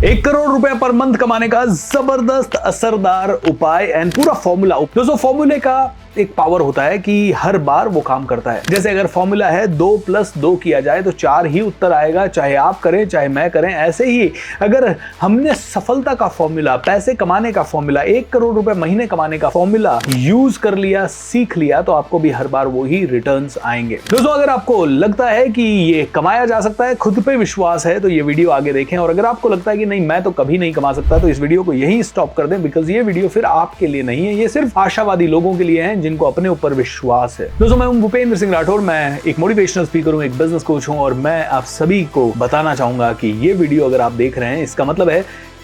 1 करोड़ रुपए per month कमाने का जबरदस्त असरदार उपाय एंड पूरा फॉर्मूला। दोस्तों फॉर्मूले का एक पावर होता है कि हर बार वो काम करता है। जैसे अगर फॉर्मूला है 2 + 2 किया जाए तो 4 ही उत्तर आएगा, चाहे आप करें चाहे मैं करें। ऐसे ही अगर हमने सफलता का फॉर्मूला, पैसे कमाने का फॉर्मूला, 1 करोड़ रुपए महीने कमाने का फॉर्मूला यूज कर लिया, सीख लिया, तो आपको भी हर बार वो ही रिटर्न्स आएंगे। दोस्तों अगर आपको लगता है कि ये कमाया जा सकता है, खुद पे विश्वास है, तो ये वीडियो आगे देखें। और अगर आपको लगता है कि नहीं मैं तो कभी नहीं कमा सकता, तो इस वीडियो को यही स्टॉप कर दें, बिकॉज ये वीडियो फिर आपके लिए नहीं है, ये सिर्फ आशावादी लोगों के लिए है जिनको अपने ऊपर विश्वास है। दोस्तों मैं हूं भूपेंद्र सिंह राठौर, मैं एक मोटिवेशनल स्पीकर हूं, एक बिजनेस कोच हूं, और मैं आप सभी को बताना चाहूंगा कि ये वीडियो अगर आप देख रहे हैं इसका मतलब है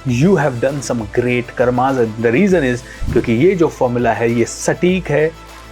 you have done some great karmas. The reason is क्योंकि ये जो फॉर्मूला है ये सटीक है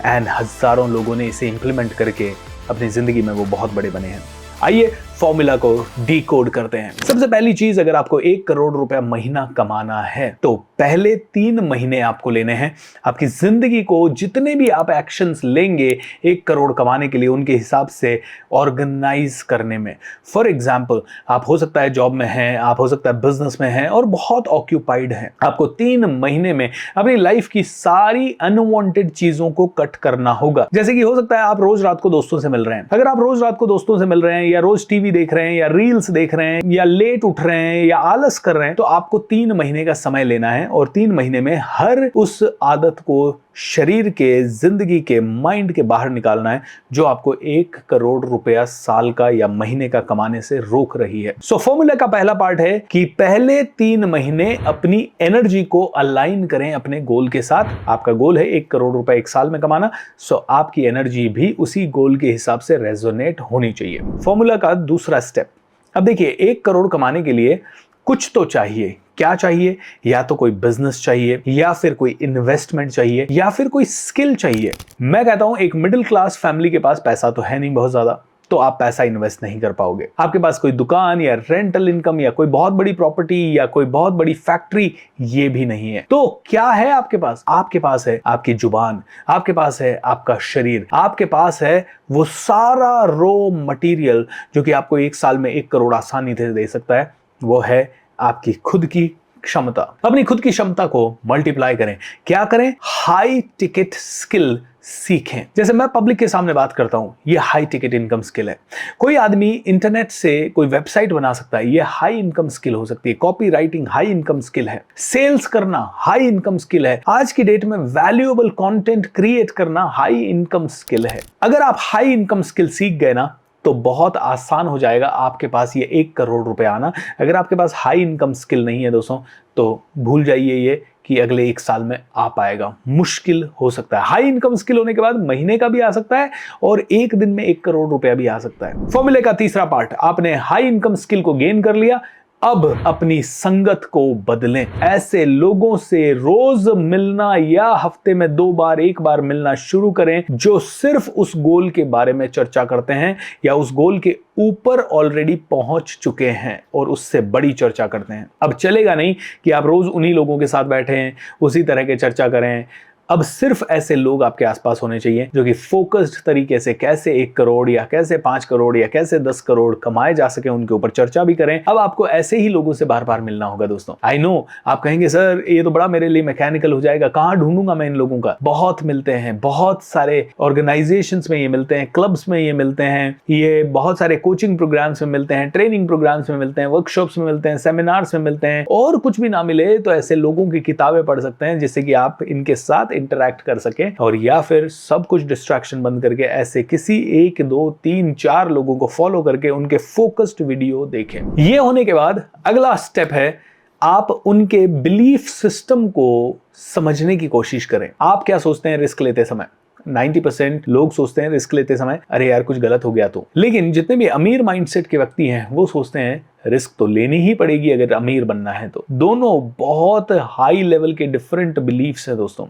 एंड हजारों लोगों ने इसे इंप्लीमेंट करके अपनी जिंदगी में वो बहुत बड़े बने हैं। आइए फॉर्मूला को डीकोड करते हैं। सबसे पहली चीज, अगर आपको 1 करोड़ रुपया महीना कमाना है तो पहले 3 महीने आपको लेने हैं। आपकी जिंदगी को जितने भी आप एक्शंस लेंगे 1 करोड़ कमाने के लिए, उनके हिसाब से ऑर्गेनाइज करने में। फॉर एग्जाम्पल, आप हो सकता है जॉब में हैं, आप हो सकता है बिजनेस में हैं और बहुत ऑक्यूपाइड हैं। आपको 3 महीने में अपनी लाइफ की सारी अनवांटेड चीजों को कट करना होगा। जैसे कि हो सकता है आप रोज रात को दोस्तों से मिल रहे हैं। अगर आप रोज रात को दोस्तों से मिल रहे हैं या रोज टीवी देख रहे हैं या रील्स देख रहे हैं या लेट उठ रहे हैं या आलस कर रहे हैं, तो आपको 3 महीने का समय लेना है और 3 महीने में हर उस आदत को शरीर के, जिंदगी के, माइंड के बाहर निकालना है जो आपको 1 करोड़ रुपया साल का या महीने का कमाने से रोक रही है। सो फॉर्मूला का पहला पार्ट है कि पहले 3 महीने अपनी एनर्जी को अलाइन करें अपने गोल के साथ। आपका गोल है 1 करोड़ रुपए 1 साल में कमाना, सो आपकी एनर्जी भी उसी गोल के हिसाब से रेजोनेट होनी चाहिए। फॉर्मूला का दूसरा स्टेप, अब देखिए 1 करोड़ कमाने के लिए कुछ तो चाहिए। क्या चाहिए? या तो कोई बिजनेस चाहिए, या फिर कोई इन्वेस्टमेंट चाहिए, या फिर कोई स्किल चाहिए। मैं कहता हूं एक मिडिल क्लास फैमिली के पास पैसा तो है नहीं बहुत ज्यादा, तो आप पैसा इन्वेस्ट नहीं कर पाओगे। आपके पास कोई दुकान या रेंटल इनकम या कोई बहुत बड़ी प्रॉपर्टी या कोई बहुत बड़ी फैक्ट्री ये भी नहीं है। तो क्या है आपके पास? आपके पास है आपकी जुबान, आपके पास है आपका शरीर, आपके पास है वो सारा रॉ मटेरियल जो कि आपको 1 साल में 1 करोड़ आसानी से दे सकता है। वो है आपकी खुद की क्षमता। अपनी खुद की क्षमता को मल्टीप्लाई करें। क्या करें? हाई टिकट स्किल सीखें। जैसे मैं पब्लिक के सामने बात करता हूं, ये हाई टिकट इनकम स्किल है। कोई आदमी इंटरनेट से कोई वेबसाइट बना सकता है, ये हाई इनकम स्किल हो सकती है। Copy writing high income skill है। सेल्स करना हाई इनकम स्किल है। आज की डेट में वैल्यूएबल कंटेंट क्रिएट करना हाई इनकम स्किल है। अगर आप हाई इनकम स्किल सीख गए ना, तो बहुत आसान हो जाएगा आपके पास ये 1 करोड़ रुपए आना। अगर आपके पास हाई इनकम स्किल नहीं है दोस्तों, तो भूल जाइए ये कि अगले 1 साल में आ पाएगा, मुश्किल हो सकता है। हाई इनकम स्किल होने के बाद महीने का भी आ सकता है और एक दिन में 1 करोड़ रुपया भी आ सकता है। फॉर्मूले का तीसरा पार्ट, आपने हाई इनकम स्किल को गेन कर लिया, अब अपनी संगत को बदलें। ऐसे लोगों से रोज मिलना या हफ्ते में 2 बार 1 बार मिलना शुरू करें जो सिर्फ उस गोल के बारे में चर्चा करते हैं या उस गोल के ऊपर ऑलरेडी पहुंच चुके हैं और उससे बड़ी चर्चा करते हैं। अब चलेगा नहीं कि आप रोज उन्हीं लोगों के साथ बैठे हैं, उसी तरह के चर्चा करें। अब सिर्फ ऐसे लोग आपके आसपास होने चाहिए जो कि फोकस्ड तरीके से कैसे 1 करोड़ या कैसे 5 करोड़ या कैसे 10 करोड़ कमाए जा सके, उनके ऊपर चर्चा भी करें। अब आपको ऐसे ही लोगों से बार बार मिलना होगा दोस्तों। आई नो आप कहेंगे सर ये तो बड़ा मेरे लिए मैकेनिकल हो जाएगा, कहां ढूंढूंगा मैं इन लोगों का? बहुत मिलते हैं, बहुत सारे ऑर्गेनाइजेशंस में ये मिलते हैं, क्लब्स में ये मिलते हैं, ये बहुत सारे कोचिंग प्रोग्राम्स में मिलते हैं, ट्रेनिंग प्रोग्राम्स में मिलते हैं, वर्कशॉप्स में मिलते हैं, सेमिनार्स में मिलते हैं। और कुछ भी ना मिले तो ऐसे लोगों की किताबें पढ़ सकते हैं जिससे कि आप इनके साथ इंटरैक्ट कर सके, और या फिर सब कुछ डिस्ट्रैक्शन बंद करके ऐसे किसी 1 2 3 4 लोगों को फॉलो करके उनके फोकस्ड वीडियो देखें। ये होने के बाद अगला स्टेप है आप उनके बिलीफ सिस्टम को समझने की कोशिश करें। आप क्या सोचते हैं रिस्क लेते समय? 90% लोग सोचते हैं रिस्क लेते समय अरे यार कुछ गलत हो गया तो। लेकिन जितने भी अमीर माइंडसेट के व्यक्ति हैं वो सोचते हैं रिस्क तो लेनी ही पड़ेगी अगर अमीर बनना है तो। दोनों बहुत हाई लेवल के डिफरेंट बिलीफ्स हैं दोस्तों।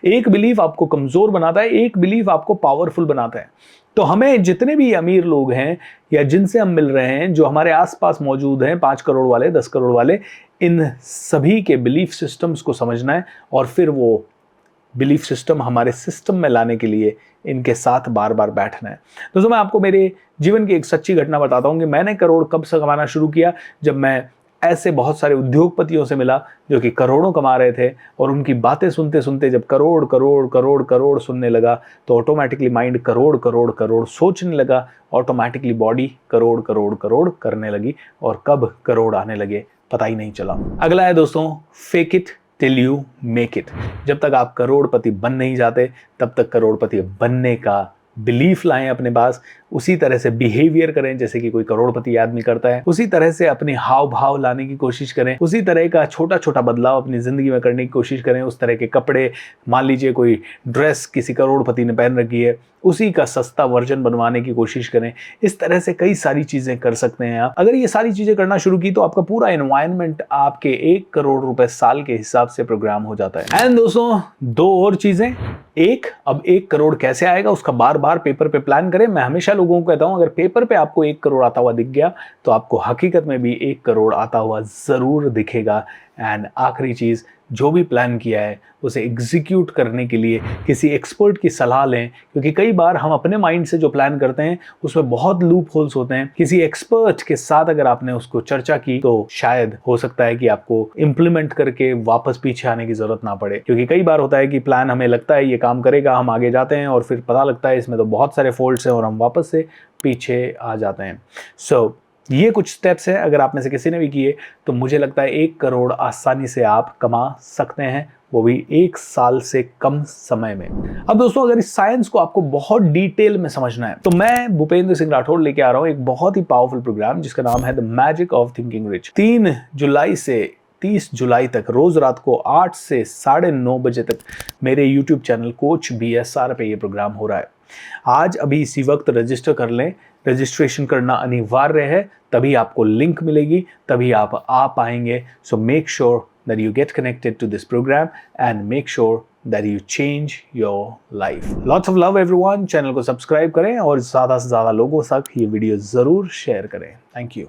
एक बिलीफ आपको कमजोर बनाता है, एक बिलीफ आपको पावरफुल बनाता है। तो हमें जितने भी अमीर लोग हैं या जिनसे हम मिल रहे हैं, जो हमारे आसपास मौजूद हैं, 5 करोड़ वाले, 10 करोड़ वाले, इन सभी के बिलीफ सिस्टम्स को समझना है और फिर वो बिलीफ सिस्टम हमारे सिस्टम में लाने के लिए इनके साथ बार बार बैठना है। दोस्तों मैं आपको मेरे जीवन की एक सच्ची घटना बताता हूं कि मैंने करोड़ कब से कमाना शुरू किया। जब मैं ऐसे बहुत सारे उद्योगपतियों से मिला जो कि करोड़ों कमा रहे थे, और उनकी बातें सुनते सुनते जब करोड़ करोड़ करोड़ करोड़ सुनने लगा तो ऑटोमेटिकली माइंड करोड़ करोड़ करोड़ सोचने लगा, ऑटोमेटिकली बॉडी करोड़ करोड़ करोड़ करने लगी, और कब करोड़ आने लगे पता ही नहीं चला। अगला है दोस्तों, fake it till you make it. जब तक आप करोड़पति बन नहीं जाते तब तक करोड़पति बनने का बिलीफ लाएं अपने पास, उसी तरह से बिहेवियर करें जैसे कि कोई करोड़पति आदमी करता है, उसी तरह से अपने हाव भाव लाने की कोशिश करें, उसी तरह का छोटा छोटा बदलाव अपनी जिंदगी में करने की कोशिश करें। उस तरह के कपड़े, मान लीजिए कोई ड्रेस किसी करोड़पति ने पहन रखी है, उसी का सस्ता वर्जन बनवाने की कोशिश करें। इस तरह से कई सारी चीजें कर सकते हैं आप। अगर ये सारी चीजें करना शुरू की तो आपका पूरा एनवायरनमेंट आपके 1 करोड़ रुपए साल के हिसाब से प्रोग्राम हो जाता है। एंड दोस्तों, 2 और चीजें। अब 1 करोड़ कैसे आएगा उसका बार बार पेपर पे प्लान करें। मैं हमेशा लोगों को कहता हूं, अगर पेपर पे आपको 1 करोड़ आता हुआ दिख गया तो आपको हकीकत में भी 1 करोड़ आता हुआ जरूर दिखेगा। एंड आखिरी चीज, जो भी प्लान किया है उसे एग्जीक्यूट करने के लिए किसी एक्सपर्ट की सलाह लें, क्योंकि कई बार हम अपने माइंड से जो प्लान करते हैं उसमें बहुत लूप होल्स होते हैं। किसी एक्सपर्ट के साथ अगर आपने उसको चर्चा की तो शायद हो सकता है कि आपको इम्प्लीमेंट करके वापस पीछे आने की जरूरत ना पड़े। क्योंकि कई बार होता है कि प्लान हमें लगता है ये काम करेगा, हम आगे जाते हैं और फिर पता लगता है इसमें तो बहुत सारे फॉल्ट्स हैं और हम वापस से पीछे आ जाते हैं। सो ये कुछ स्टेप्स हैं, अगर आप में से किसी ने भी किए तो मुझे लगता है 1 करोड़ आसानी से आप कमा सकते हैं, वो भी 1 साल से कम समय में। अब दोस्तों, अगर इस साइंस को आपको बहुत डिटेल में समझना है तो मैं भूपेंद्र सिंह राठौड़ लेके आ रहा हूं एक बहुत ही पावरफुल प्रोग्राम जिसका नाम है the magic of thinking rich. 3 जुलाई से 30 जुलाई तक रोज रात को 8 से 9:30 बजे तक मेरे YouTube चैनल कोच BSR पे ये प्रोग्राम हो रहा है। आज अभी इसी वक्त रजिस्टर कर लें। रजिस्ट्रेशन करना अनिवार्य है, तभी आपको लिंक मिलेगी, तभी आप आ पाएंगे। So make sure that you get connected to this programme and make sure that you change your life. Lots of love everyone. Channel को सब्सक्राइब करें और ज़्यादा से ज़्यादा लोगों तक ये वीडियो ज़रूर शेयर करें। Thank you.